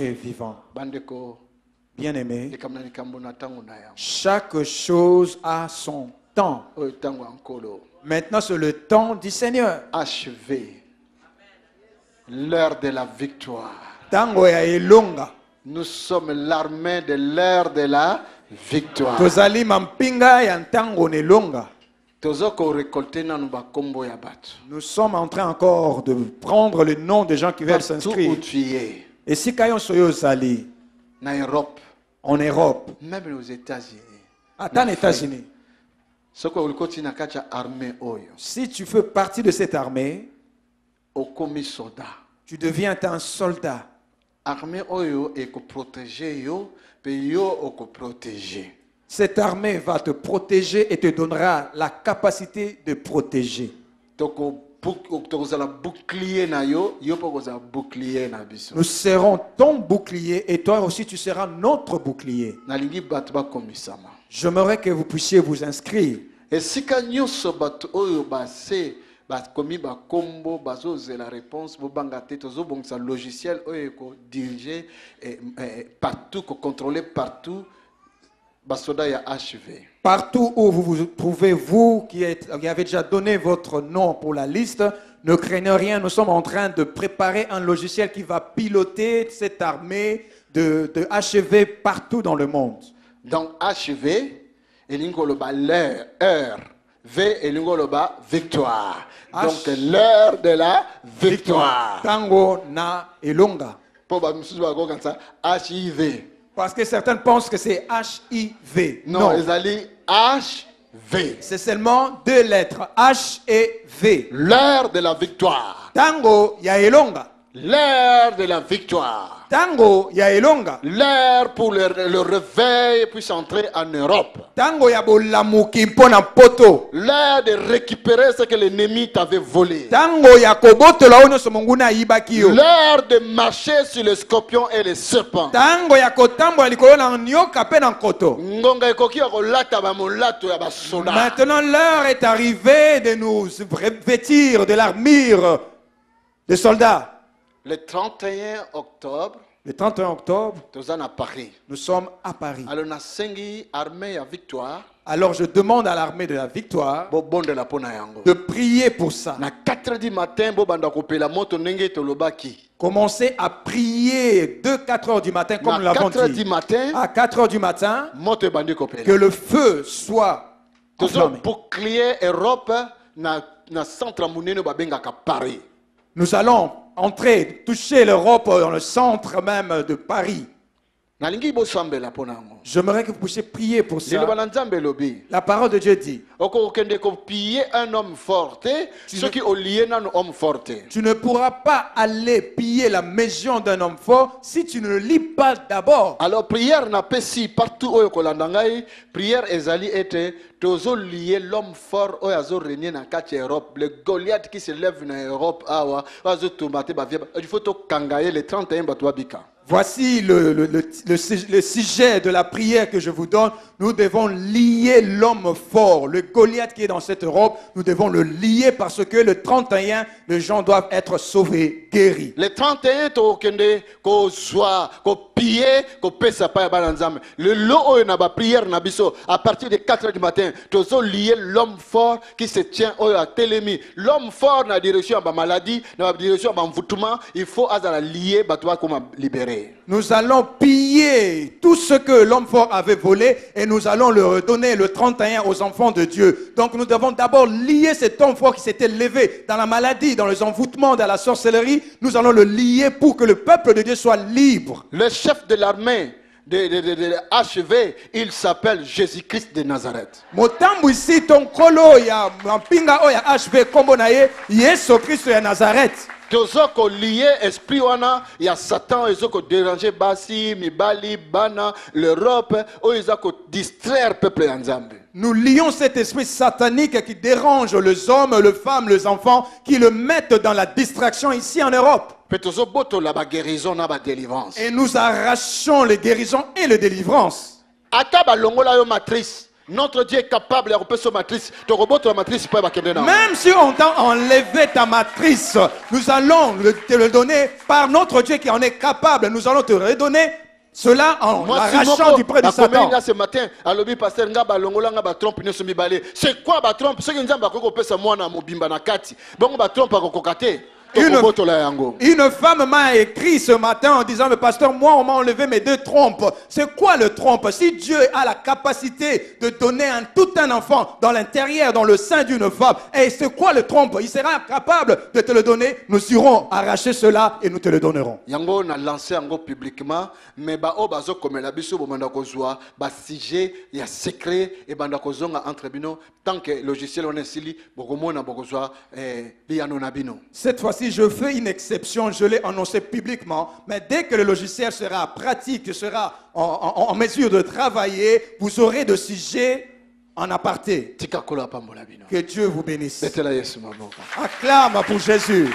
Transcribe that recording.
Dieu est vivant. Bandeko, Bien-aimé, likamna likambo na tango na yango. chaque chose a son temps. Oyo tango ankolo. Maintenant, c'est le temps du Seigneur. Achevé. L'heure de la victoire. Tango ya elonga. Nous sommes l'armée de l'heure de la victoire. Tozali mampinga ya ntango nelonga. Tozoko récolter nanu bakombo ya bato. Nous sommes en train encore de prendre le nom des gens qui veulent Partout s'inscrire. où tu es, Et si Kayon Soyo Zali, na Europe, en Europe, même aux États-Unis, à États-Unis, soko ulikoti na kacha armée oyo, si tu fais partie de cette armée, okomi soldat. tu deviens un soldat. Armée oyo eko protéger yo, pe yo oko protéger. Cette armée va te protéger et te donnera la capacité de protéger. Tokozala bouclier na yo, yo po kozala bouclier na biso. Nous serons ton bouclier et toi aussi tu seras notre bouclier. Nalingi bato bakomisama. J'aimerais que vous puissiez vous inscrire. Esika nyonso bato oyo base bakomi bakombo bazozela réponse bobanga te tozobongisa logiciel oyo ko diriger partout, ko contrôler partout. Basoda ya HV. Partout où vous vous trouvez, vous qui avez déjà donné votre nom pour la liste, ne craignez rien, nous sommes en train de préparer un logiciel qui va piloter cette armée de HV partout dans le monde. Donc HV, elingoloba l'heure, heure, V elingoloba victoire. Donc l'heure de la victoire. Tango na elonga. Pour ba misusu ba ko kansa HIV. Parce que certains pensent que c'est HIV. Non, ils allaient HV. C'est seulement deux lettres, H et V. L'heure de la victoire. Tango ya elonga. L'heure de la victoire. Tango ya elonga. L'heure pour le réveil puisse entrer en Europe. Tango ya bolamuki mpona poto. L'heure de récupérer ce que l'ennemi t'avait volé. Tango ya kobotola ono somonguna yibaki yo. L'heure de marcher sur les scorpions et les serpents. Tango ya kotambola likolo na nyoka pe na nkoto. Ngonga ekoki ya kolata ba molato ya ba soda. Maintenant l'heure est arrivée de nous vêtir de l'armure des soldats. Le 31 octobre, le 31 octobre, nous sommes à Paris. Alors je demande à l'armée de la victoire de prier pour ça. Commencez à prier de 4 heures du matin, comme nous l'avons dit. À 4 heures du matin, que le feu soit enflammé. Nous allons entrer, toucher l'Europe dans le centre même de Paris. J'aimerais que vous puissiez prier pour ça. La parole de Dieu dit: tu ne pourras pas aller piller la maison d'un homme fort si tu ne le lis pas d'abord. Alors prière n'a pas si partout où prière ezali était tozo lier l'homme fort au azo régner dans quatre Europe, le Goliath qui se lève dans Europe awa azo tomber il faut to kangaye le 31 batwabika. Voici le sujet de la prière que je vous donne. Nous devons lier l'homme fort, le Goliath qui est dans cette Europe. Nous devons le lier parce que le 31, les gens doivent être sauvés, guéris. Le 31, le lot na ba prière na biso à partir de 4 heures du matin, tozo lier l'homme fort qui se tient à Télémi. L'homme fort na direction ba maladie, na direction ba mvutuma, il faut azala lier batwa comme libérer. Nous allons piller tout ce que l'homme fort avait volé et nous allons le redonner le 31 aux enfants de Dieu. Donc nous devons d'abord lier cet homme fort qui s'était levé dans la maladie, dans les envoûtements, dans la sorcellerie. Nous allons le lier pour que le peuple de Dieu soit libre. Le chef de l'armée de HV, il s'appelle Jésus-Christ de Nazareth. Motambu ici ton kolo ya mpinga o ya HV kombo na ye Yesu Kristo ya Nazareth. Tozoko lié esprit wana ya Satan ezoko déranger basi mibali bana l'Europe o ezako distraire peuple ya Nzambe. Nous lions cet esprit satanique qui dérange les hommes, les femmes, les enfants, qui le mettent dans la distraction ici en Europe. Et nous arrachons les guérisons et les délivrances. Ata balongola yo matrice Notre Dieu est capable de repasser matrice. Tu rebotes la matrice pour Même si on t'a enlevé ta matrice, nous allons te le donner par notre Dieu qui en est capable. Nous allons te redonner cela en l'arrachant du près de Satan. Ce matin, c'est quoi ba trompe? Ce qui nous a pesa mwana mobimba na kati. Bongo ba trompe ko kokate. Une femme m'a écrit ce matin en disant, mais pasteur, moi on m'a enlevé mes 2 trompes. C'est quoi le trompe? Si Dieu a la capacité de donner tout un enfant dans l'intérieur, dans le sein d'une femme, et c'est quoi le trompe? Il sera capable de te le donner. Nous irons arracher cela et nous te le donnerons. Yango na lancé yango publiquement, mais ba o bazo comme la biso bomanda kozwa ba sujet ya secret et banda kozonga entre bino tant que logiciel on esili bokomona bokozwa biyano na bino. Cette fois-ci, je fais une exception, je l'ai annoncé publiquement, mais dès que le logiciel sera pratique, sera en mesure de travailler, vous aurez de sujets en aparté. Que Dieu vous bénisse. Acclame pour Jésus.